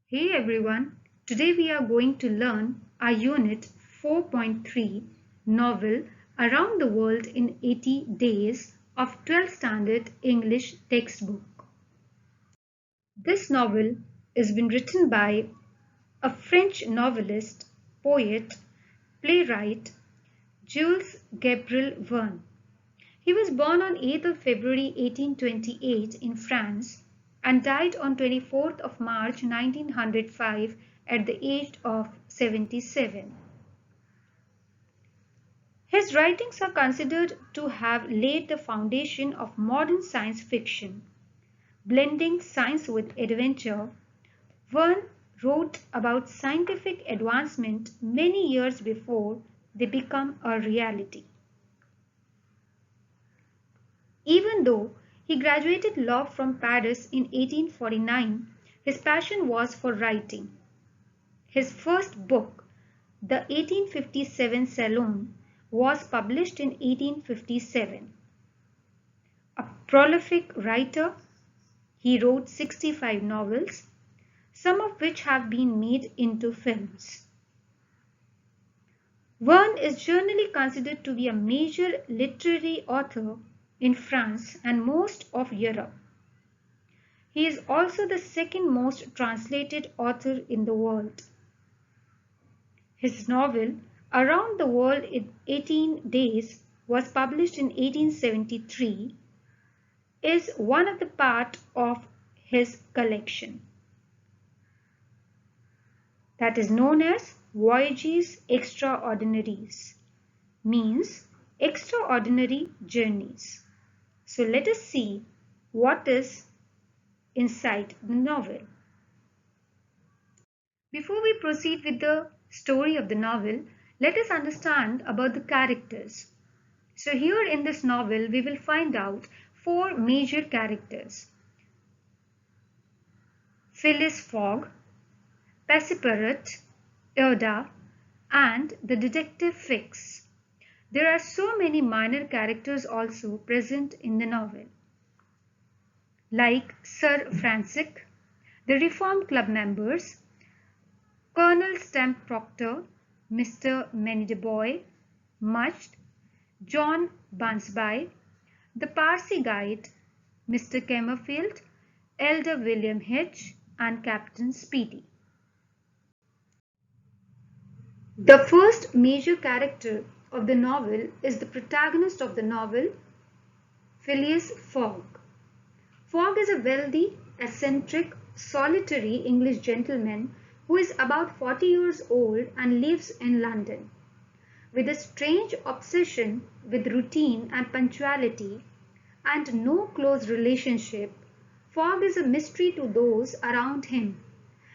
Hey everyone, today we are going to learn our Unit 4.3 novel Around the World in 80 Days of 12th Standard English textbook. This novel has been written by a French novelist, poet, playwright, Jules Gabriel Verne. He was born on 8th of February 1828 in France and died on 24th of March 1905 at the age of 77. His writings are considered to have laid the foundation of modern science fiction. Blending science with adventure, Verne wrote about scientific advancement many years before they become a reality. Even though he graduated law from Paris in 1849, his passion was for writing. His first book, The 1857 Salon, was published in 1857. A prolific writer, he wrote 65 novels, some of which have been made into films. Verne is generally considered to be a major literary author in France and most of Europe. He is also the second most translated author in the world. His novel Around the World in 18 Days was published in 1873 is one of the part of his collection that is known as Voyages Extraordinaires, means extraordinary journeys. So let us see what is inside the novel. Before we proceed with the story of the novel, let us understand about the characters. So here in this novel, we will find out four major characters. Phileas Fogg, Passepartout, Erda, and the detective Fix. There are so many minor characters also present in the novel, like Sir Francis, the Reform Club members, Colonel Stamp Proctor, Mr. Mandyboy, Much, John Bunsby, the Parsi Guide, Mr. Camerfield, Elder William Hitch, and Captain Speedy. The first major character of the novel is the protagonist of the novel, Phileas Fogg. Fogg is a wealthy, eccentric, solitary English gentleman who is about 40 years old and lives in London. With a strange obsession with routine and punctuality and no close relationship, Fogg is a mystery to those around him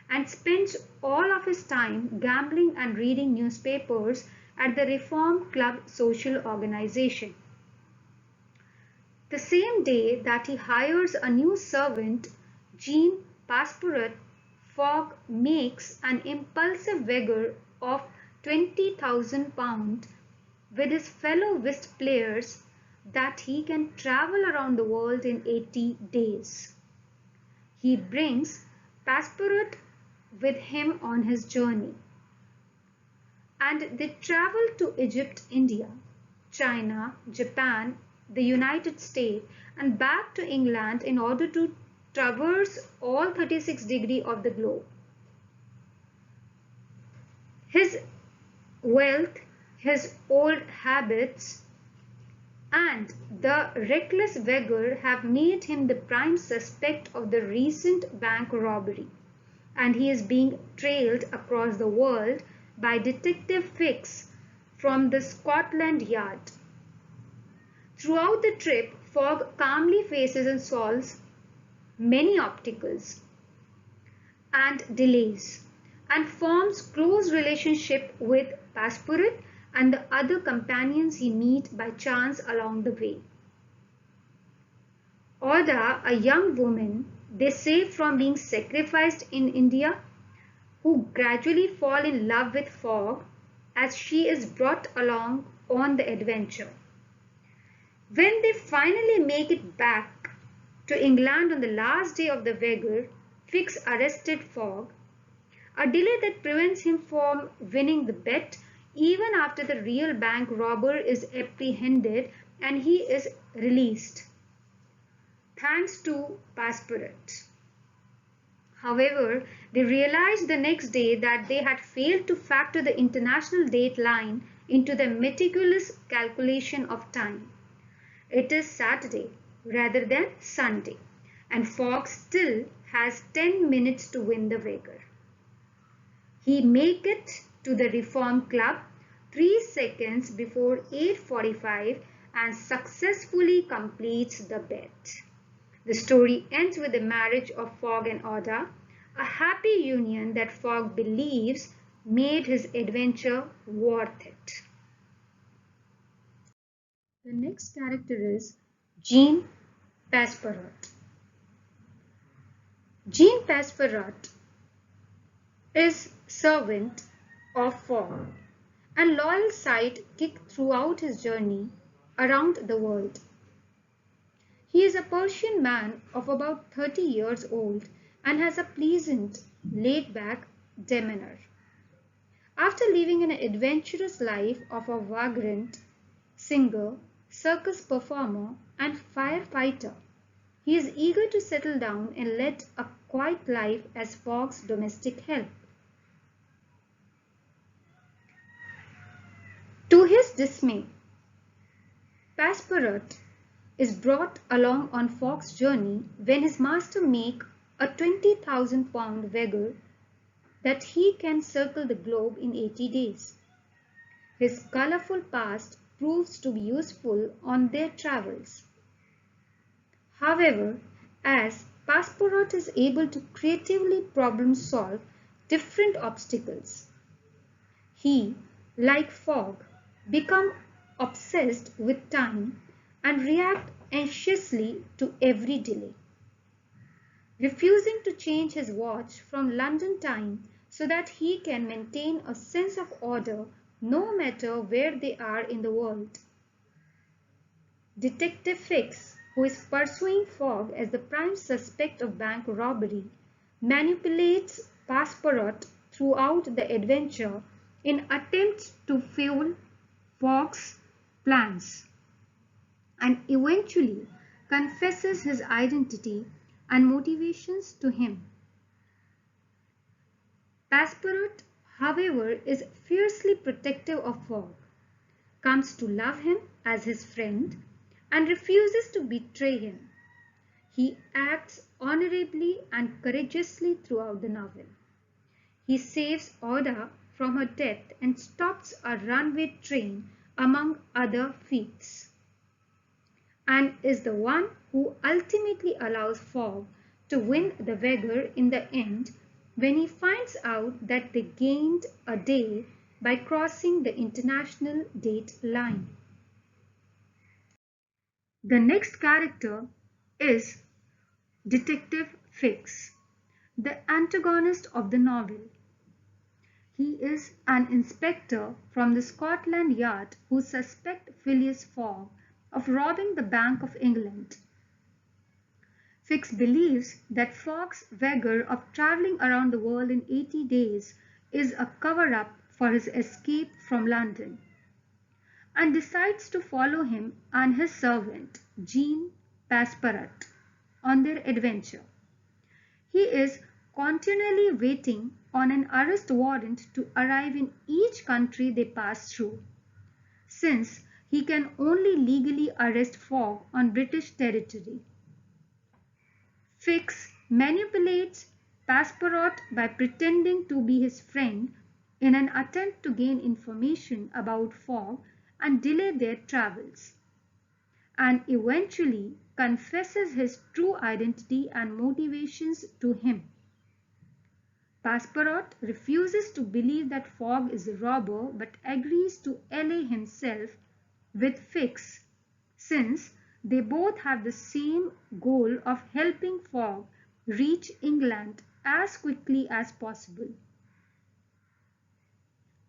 and spends all of his time gambling and reading newspapers at the Reform Club social organization. The same day that he hires a new servant, Jean Passepartout, Fogg makes an impulsive wager of £20,000 with his fellow whist players that he can travel around the world in 80 days. He brings Passepartout with him on his journey, and they travel to Egypt, India, China, Japan, the United States, and back to England in order to traverse all 36 degrees of the globe. His wealth, his old habits, and the reckless wager have made him the prime suspect of the recent bank robbery, and he is being trailed across the world by Detective Fix from the Scotland Yard. Throughout the trip, Fogg calmly faces and solves many obstacles and delays and forms close relationship with Passepartout and the other companions he meets by chance along the way. Oda, a young woman they save from being sacrificed in India, who gradually fall in love with Fogg as she is brought along on the adventure. When they finally make it back to England on the last day of the wager, Fix arrested Fogg a delay that prevents him from winning the bet even after the real bank robber is apprehended and he is released, thanks to Passepartout. However, they realized the next day that they had failed to factor the international date line into their meticulous calculation of time. It is Saturday rather than Sunday, and Fogg still has 10 minutes to win the wager. He makes it to the Reform Club 3 seconds before 8:45 and successfully completes the bet. The story ends with the marriage of Fogg and Oda, a happy union that Fogg believes made his adventure worth it. The next character is Jean Passepartout. Jean Passepartout is servant of Fogg and loyal sidekick throughout his journey around the world. He is a Persian man of about 30 years old and has a pleasant, laid-back demeanor. After living an adventurous life of a vagrant, singer, circus performer, and firefighter, he is eager to settle down and lead a quiet life as Fogg's domestic help. To his dismay, Passepartout is brought along on Fogg's journey when his master makes a 20,000-pound wager that he can circle the globe in 80 days. His colorful past proves to be useful on their travels. However, as Passepartout is able to creatively problem-solve different obstacles, he, like Fogg, becomes obsessed with time and reacts anxiously to every delay. Refusing to change his watch from London time so that he can maintain a sense of order no matter where they are in the world. Detective Fix, who is pursuing Fogg as the prime suspect of bank robbery, manipulates Passepartout throughout the adventure in attempts to foil Fogg's plans, and eventually confesses his identity and motivations to him. Passepartout, however, is fiercely protective of Fogg, comes to love him as his friend, and refuses to betray him. He acts honorably and courageously throughout the novel. He saves Oda from her death and stops a runaway train among other feats, and is the one who ultimately allows Fogg to win the wager in the end when he finds out that they gained a day by crossing the international date line. The next character is Detective Fix, the antagonist of the novel. He is an inspector from the Scotland Yard who suspects Phileas Fogg of robbing the Bank of England. Fix believes that Fogg's wager of travelling around the world in 80 days is a cover-up for his escape from London, and decides to follow him and his servant, Jean Passepartout, on their adventure. He is continually waiting on an arrest warrant to arrive in each country they pass through, since he can only legally arrest Fogg on British territory. Fix manipulates Passepartout by pretending to be his friend in an attempt to gain information about Fogg and delay their travels, and eventually confesses his true identity and motivations to him. Passepartout refuses to believe that Fogg is a robber but agrees to ally himself with Fix, since they both have the same goal of helping Fogg reach England as quickly as possible.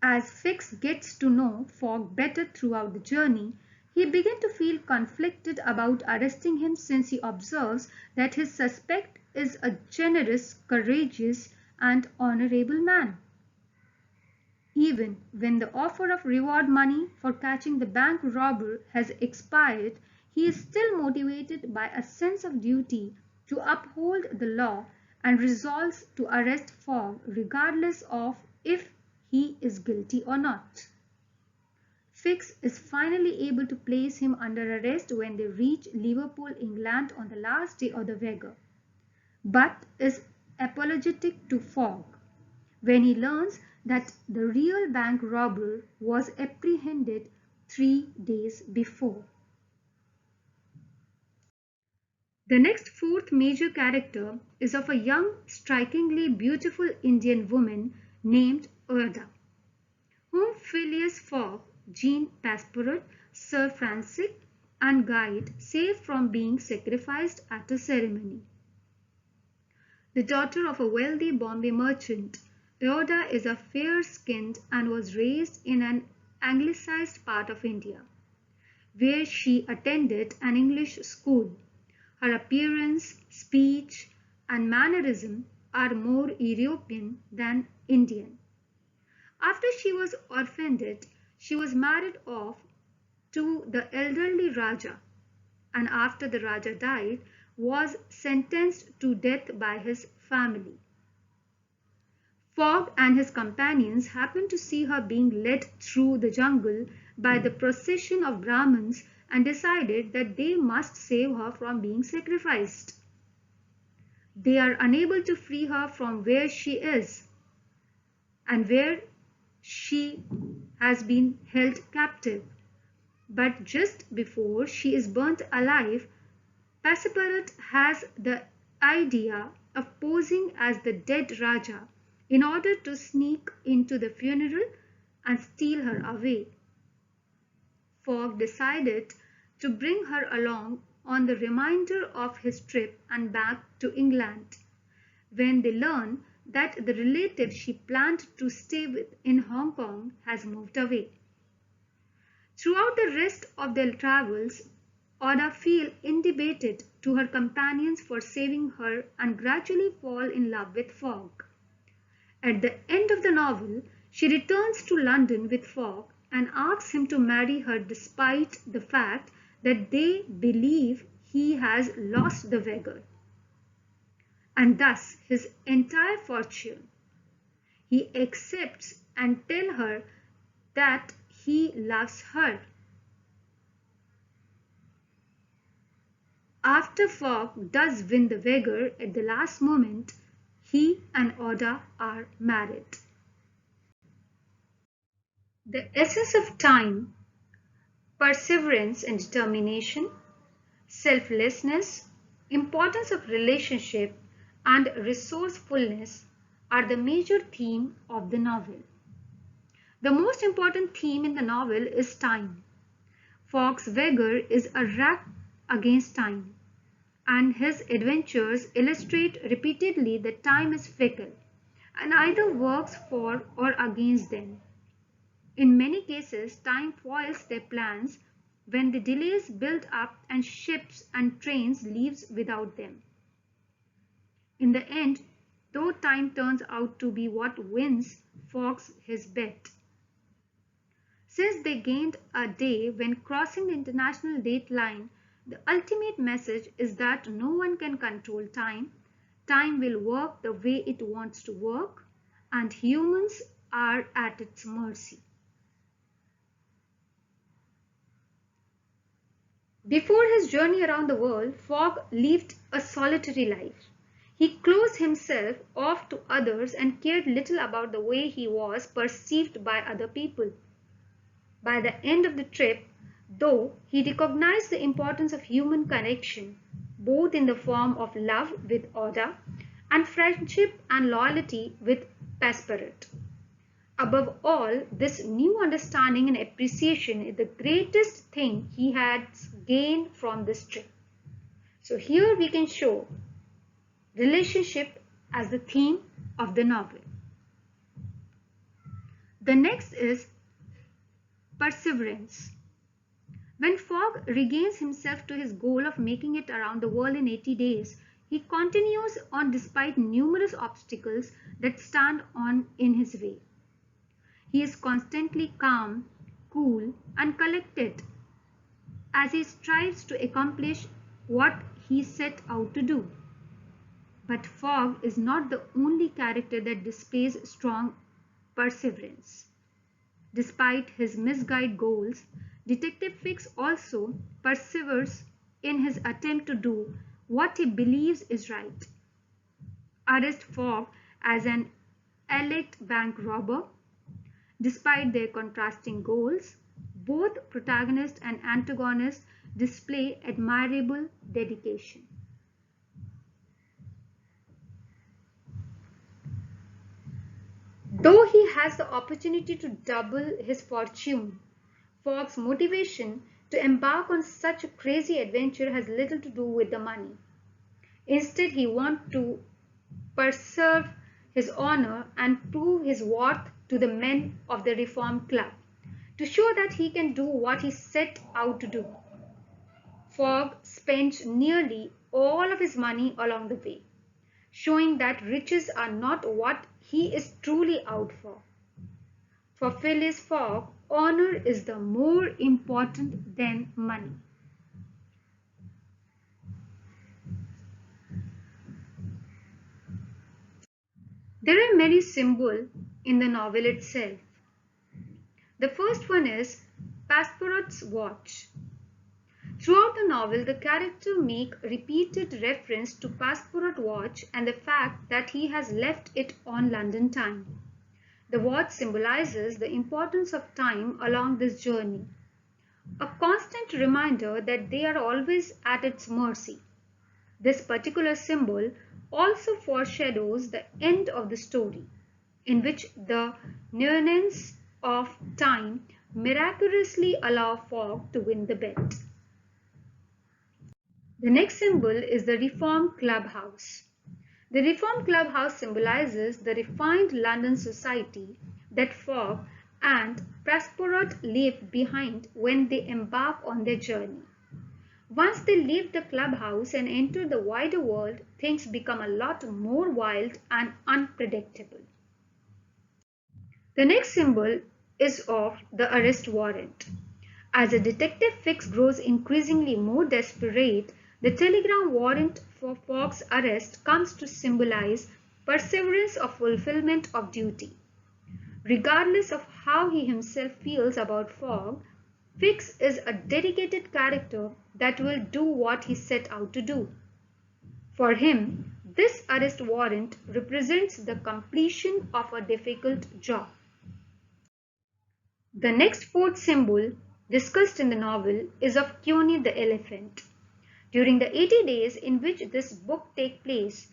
As Fix gets to know Fogg better throughout the journey, he begins to feel conflicted about arresting him, since he observes that his suspect is a generous, courageous, and honorable man. Even when the offer of reward money for catching the bank robber has expired, he is still motivated by a sense of duty to uphold the law and resolves to arrest Fogg regardless of if he is guilty or not. Fix is finally able to place him under arrest when they reach Liverpool, England on the last day of the Vega, but is apologetic to Fogg when he learns that the real bank robber was apprehended 3 days before. The next fourth major character is of a young, strikingly beautiful Indian woman named Urda, whom Phileas Fogg, Jean Passepartout, Sir Francis, and Guide save from being sacrificed at a ceremony. The daughter of a wealthy Bombay merchant, Eoda is a fair-skinned and was raised in an Anglicized part of India, where she attended an English school. Her appearance, speech, and mannerism are more European than Indian. After she was orphaned, she was married off to the elderly Raja, and after the Raja died, was sentenced to death by his family. Fogg and his companions happened to see her being led through the jungle by the procession of Brahmins and decided that they must save her from being sacrificed. They are unable to free her from where she is and where she has been held captive. But just before she is burnt alive, Passepartout has the idea of posing as the dead Raja in order to sneak into the funeral and steal her away. Fogg decided to bring her along on the remainder of his trip and back to England, when they learn that the relative she planned to stay with in Hong Kong has moved away. Throughout the rest of their travels, Oda feels indebted to her companions for saving her and gradually fall in love with Fogg. At the end of the novel, she returns to London with Fogg and asks him to marry her despite the fact that they believe he has lost the Vega, and thus his entire fortune. He accepts and tells her that he loves her. After Fogg does win the Vega at the last moment, he and Oda are married. The essence of time, perseverance and determination, selflessness, importance of relationship, and resourcefulness are the major theme of the novel. The most important theme in the novel is time. Fogg's Vega is a race against time, and his adventures illustrate repeatedly that time is fickle and either works for or against them. In many cases, time foils their plans when the delays build up and ships and trains leave without them. In the end, though, time turns out to be what wins Fogg's his bet. Since they gained a day when crossing the international date line, the ultimate message is that no one can control time. Time will work the way it wants to work, and humans are at its mercy. Before his journey around the world, Fogg lived a solitary life. He closed himself off to others and cared little about the way he was perceived by other people. By the end of the trip, though, he recognized the importance of human connection, both in the form of love with Oda and friendship and loyalty with Passepartout. Above all, this new understanding and appreciation is the greatest thing he has gained from this trip. So here we can show relationship as the theme of the novel. The next is perseverance. When Fogg regains himself to his goal of making it around the world in 80 days, he continues on despite numerous obstacles that stand on in his way. He is constantly calm, cool, and collected as he strives to accomplish what he set out to do. But Fogg is not the only character that displays strong perseverance. Despite his misguided goals, Detective Fix also perseveres in his attempt to do what he believes is right. Arrest Fogg as an elect bank robber. Despite their contrasting goals, both protagonist and antagonist display admirable dedication. Though he has the opportunity to double his fortune, Fogg's motivation to embark on such a crazy adventure has little to do with the money. Instead, he wants to preserve his honor and prove his worth to the men of the Reform Club, to show that he can do what he set out to do. Fogg spent nearly all of his money along the way, showing that riches are not what he is truly out for. For Phileas Fogg, honor is the more important than money. There are many symbols in the novel itself. The first one is Passepartout's watch. Throughout the novel, the character make repeated reference to Passepartout watch and the fact that he has left it on London time. The watch symbolizes the importance of time along this journey, a constant reminder that they are always at its mercy. This particular symbol also foreshadows the end of the story, in which the nearness of time miraculously allow Fogg to win the bet. The next symbol is the Reform Clubhouse. The Reform Clubhouse symbolizes the refined London society that Fogg and Passepartout leave behind when they embark on their journey. Once they leave the clubhouse and enter the wider world, things become a lot more wild and unpredictable. The next symbol is of the arrest warrant. As the Detective Fix grows increasingly more desperate, the telegram warrant for Fogg's arrest comes to symbolize perseverance of fulfillment of duty. Regardless of how he himself feels about Fogg, Fix is a dedicated character that will do what he set out to do. For him, this arrest warrant represents the completion of a difficult job. The next fourth symbol discussed in the novel is of Keone the elephant. During the 80 days in which this book takes place,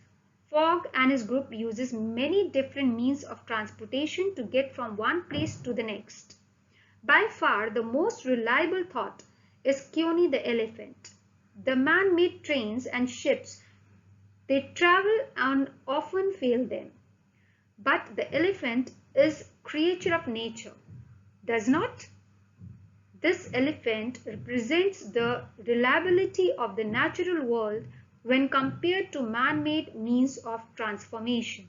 Fogg and his group uses many different means of transportation to get from one place to the next. By far the most reliable thought is Keone the elephant. The man-made trains and ships they travel and often fail them. But the elephant is creature of nature, does not? This elephant represents the reliability of the natural world when compared to man-made means of transformation.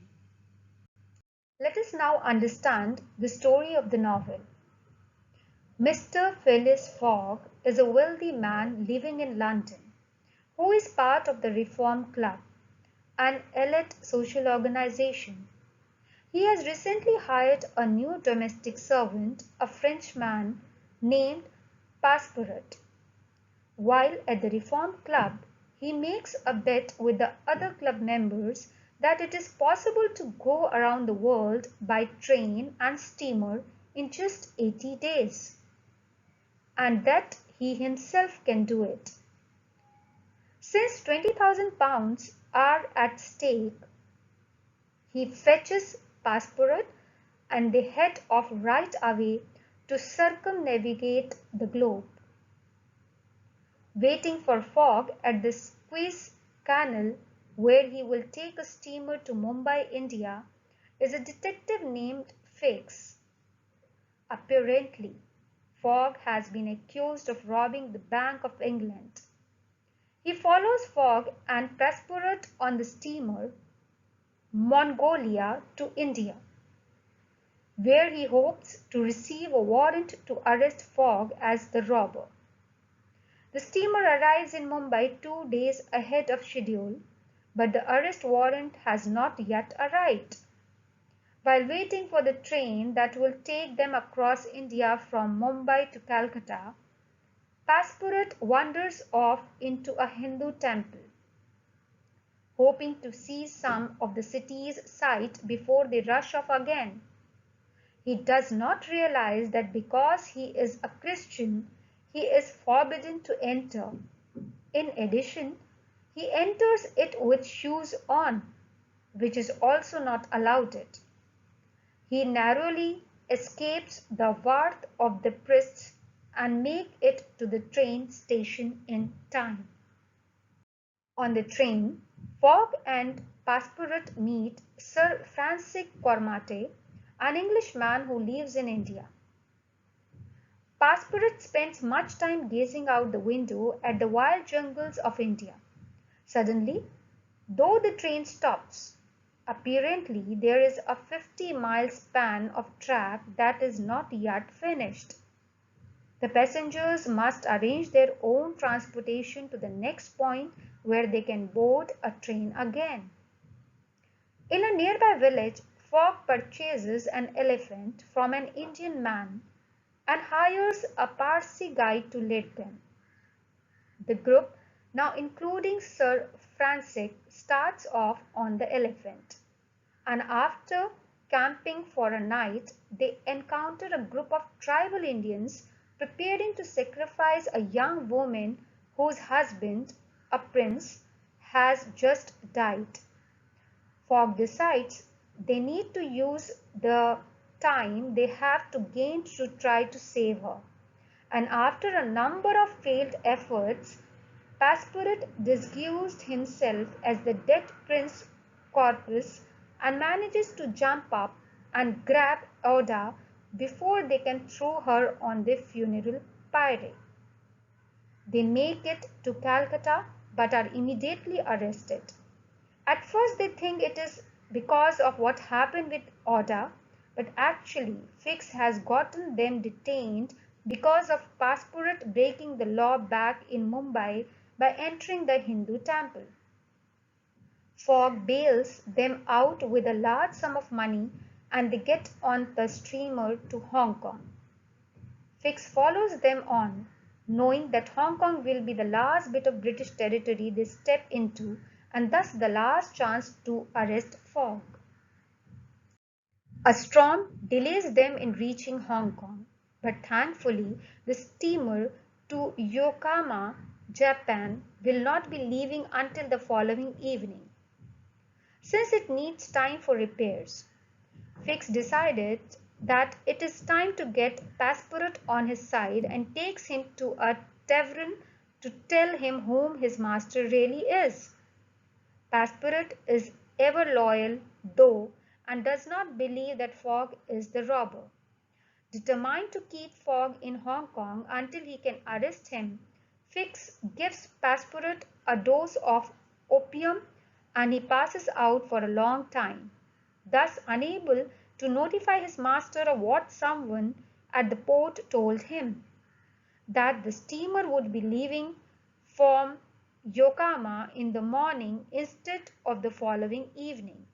Let us now understand the story of the novel. Mr. Phileas Fogg is a wealthy man living in London who is part of the Reform Club, an elite social organization. He has recently hired a new domestic servant, a Frenchman named Passepartout. While at the Reform Club, he makes a bet with the other club members that it is possible to go around the world by train and steamer in just 80 days, and that he himself can do it. Since £20,000 are at stake, he fetches Passepartout and they head off right away to circumnavigate the globe. Waiting for Fogg at the Suez Canal, where he will take a steamer to Mumbai, India, is a detective named Fix. Apparently, Fogg has been accused of robbing the Bank of England. He follows Fogg and Passepartout on the steamer, Mongolia to India, where he hopes to receive a warrant to arrest Fogg as the robber. The steamer arrives in Mumbai 2 days ahead of schedule, but the arrest warrant has not yet arrived. While waiting for the train that will take them across India from Mumbai to Calcutta, Passepartout wanders off into a Hindu temple, hoping to see some of the city's sights before they rush off again. He does not realize that because he is a Christian, he is forbidden to enter. In addition, he enters it with shoes on, which is also not allowed it. He narrowly escapes the wrath of the priests and makes it to the train station in time. On the train, Fogg and Passepartout meet Sir Francis Cormate, an Englishman who lives in India. Passepartout spends much time gazing out the window at the wild jungles of India. Suddenly, though the train stops, apparently there is a 50-mile span of track that is not yet finished. The passengers must arrange their own transportation to the next point where they can board a train again. In a nearby village, Fogg purchases an elephant from an Indian man and hires a Parsi guide to lead them. The group, now including Sir Francis, starts off on the elephant, and after camping for a night, they encounter a group of tribal Indians preparing to sacrifice a young woman whose husband, a prince, has just died. Fogg decides they need to use the time they have to gain to try to save her, and after a number of failed efforts, Passepartout disguised himself as the dead prince's corpse and manages to jump up and grab Oda before they can throw her on the funeral pyre. They make it to Calcutta but are immediately arrested. At first they think it is because of what happened with Oda, but actually Fix has gotten them detained because of Passepartout breaking the law back in Mumbai by entering the Hindu temple. Fogg bails them out with a large sum of money and they get on the steamer to Hong Kong. Fix follows them on, knowing that Hong Kong will be the last bit of British territory they step into and thus the last chance to arrest Fogg. A storm delays them in reaching Hong Kong, but thankfully the steamer to Yokohama, Japan will not be leaving until the following evening. Since it needs time for repairs, Fix decided that it is time to get Passepartout on his side and takes him to a tavern to tell him whom his master really is. Passepartout is ever loyal, though, and does not believe that Fogg is the robber. Determined to keep Fogg in Hong Kong until he can arrest him, Fix gives Passepartout a dose of opium and he passes out for a long time, thus unable to notify his master of what someone at the port told him, that the steamer would be leaving from Yokohama in the morning instead of the following evening.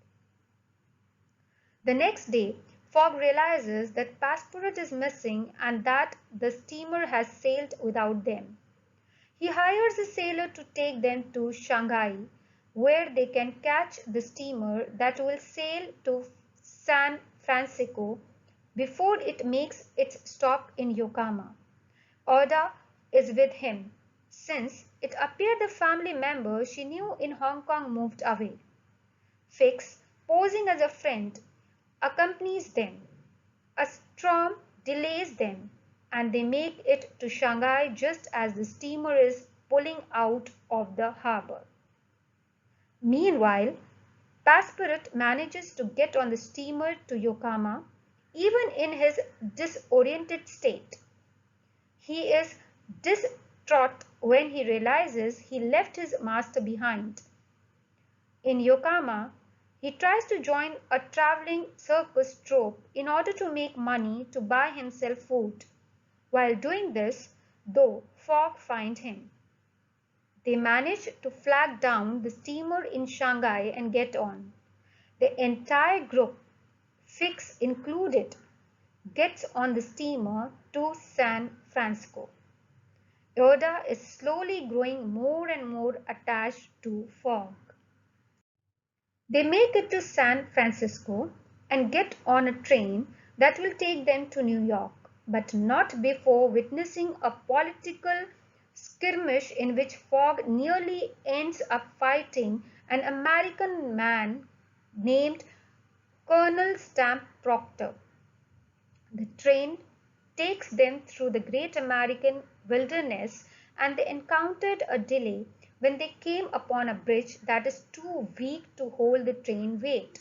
The next day, Fogg realizes that Passepartout is missing and that the steamer has sailed without them. He hires a sailor to take them to Shanghai, where they can catch the steamer that will sail to San Francisco before it makes its stop in Yokohama. Oda is with him, since it appeared the family member she knew in Hong Kong moved away. Fix, posing as a friend, accompanies them. A storm delays them and they make it to Shanghai just as the steamer is pulling out of the harbor. Meanwhile, Passepartout manages to get on the steamer to Yokohama even in his disoriented state. He is distraught when he realizes he left his master behind. In Yokohama, He tries to join a traveling circus troupe in order to make money to buy himself food. While doing this, though, Fogg finds him. They manage to flag down the steamer in Shanghai and get on. The entire group, Fix included, gets on the steamer to San Francisco. Yoda is slowly growing more and more attached to Fogg. They make it to San Francisco and get on a train that will take them to New York, but not before witnessing a political skirmish in which Fogg nearly ends up fighting an American man named Colonel Stamp Proctor. The train takes them through the great American wilderness, and they encountered a delay when they came upon a bridge that is too weak to hold the train weight.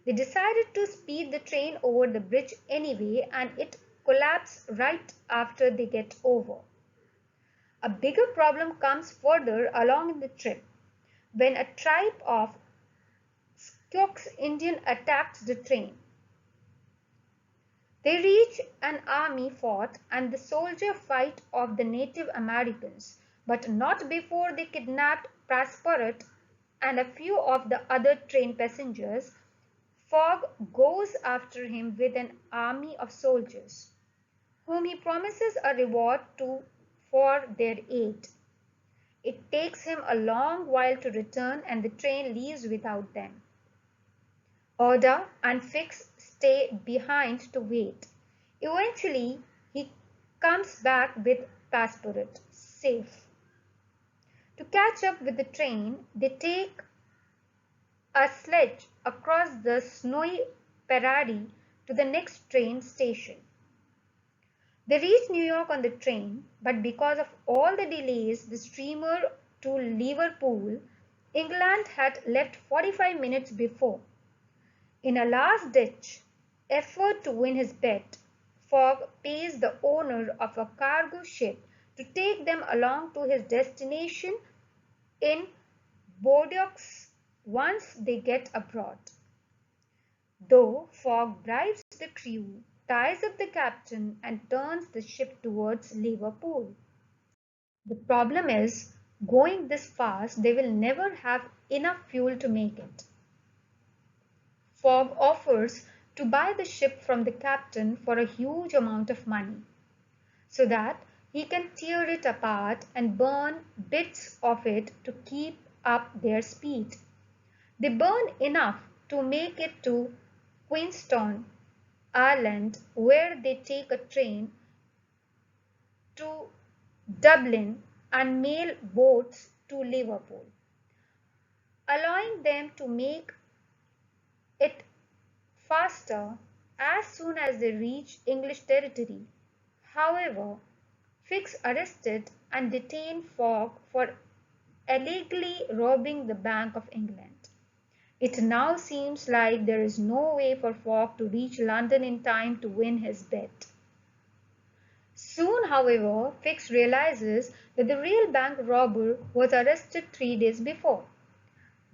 They decided to speed the train over the bridge anyway, and it collapsed right after they get over. A bigger problem comes further along in the trip, when a tribe of Sioux Indians attacks the train. They reach an army fort and the soldiers fight off the Native Americans, but not before they kidnapped Passepartout and a few of the other train passengers. Fogg goes after him with an army of soldiers, whom he promises a reward to for their aid. It takes him a long while to return, and the train leaves without them. Oda and Fix stay behind to wait. Eventually, he comes back with Passepartout safe. To catch up with the train, they take a sledge across the snowy prairie to the next train station. They reach New York on the train, but because of all the delays, the steamer to Liverpool, England had left 45 minutes before. In a last-ditch effort to win his bet, Fogg pays the owner of a cargo ship to take them along to his destination in Bordeaux once they get abroad. Though Fogg bribes the crew, ties up the captain, and turns the ship towards Liverpool. The problem is, going this fast, they will never have enough fuel to make it. Fogg offers to buy the ship from the captain for a huge amount of money, so that he can tear it apart and burn bits of it to keep up their speed. They burn enough to make it to Queenstown, Ireland, where they take a train to Dublin and mail boats to Liverpool, allowing them to make it faster as soon as they reach English territory. However, Fix arrested and detained Fogg for illegally robbing the Bank of England. It now seems like there is no way for Fogg to reach London in time to win his bet. Soon, however, Fix realizes that the real bank robber was arrested 3 days before.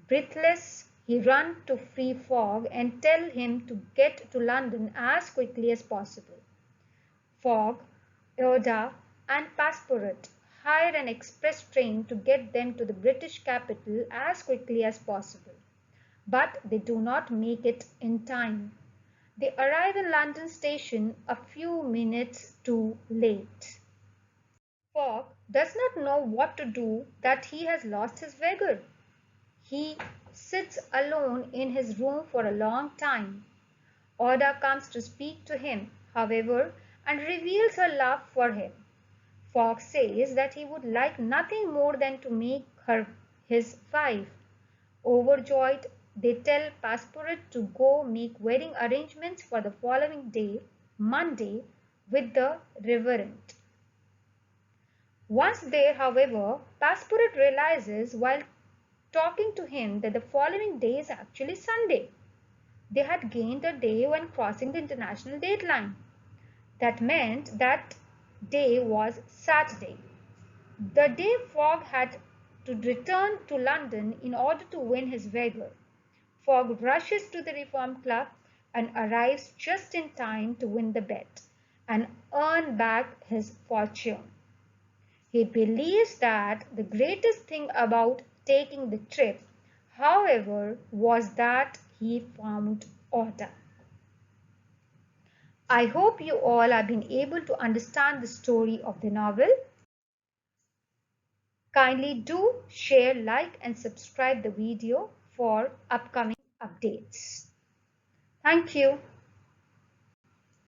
Breathless, he runs to free Fogg and tell him to get to London as quickly as possible. Fogg, Yoda, and Passepartout hire an express train to get them to the British capital as quickly as possible. But they do not make it in time. They arrive in London station a few minutes too late. Fogg does not know what to do that he has lost his vigor. He sits alone in his room for a long time. Oda comes to speak to him, however, and reveals her love for him. Fogg says that he would like nothing more than to make her his wife. Overjoyed, they tell Passepartout to go make wedding arrangements for the following day, Monday, with the Reverend. Once there, however, Passepartout realizes while talking to him that the following day is actually Sunday. They had gained a day when crossing the international date line. That meant that day was Saturday, the day Fogg had to return to London in order to win his wager. Fogg rushes to the Reform Club and arrives just in time to win the bet and earn back his fortune. He believes that the greatest thing about taking the trip, however, was that he found order. I hope you all have been able to understand the story of the novel. Kindly do share, like and subscribe the video for upcoming updates. Thank you.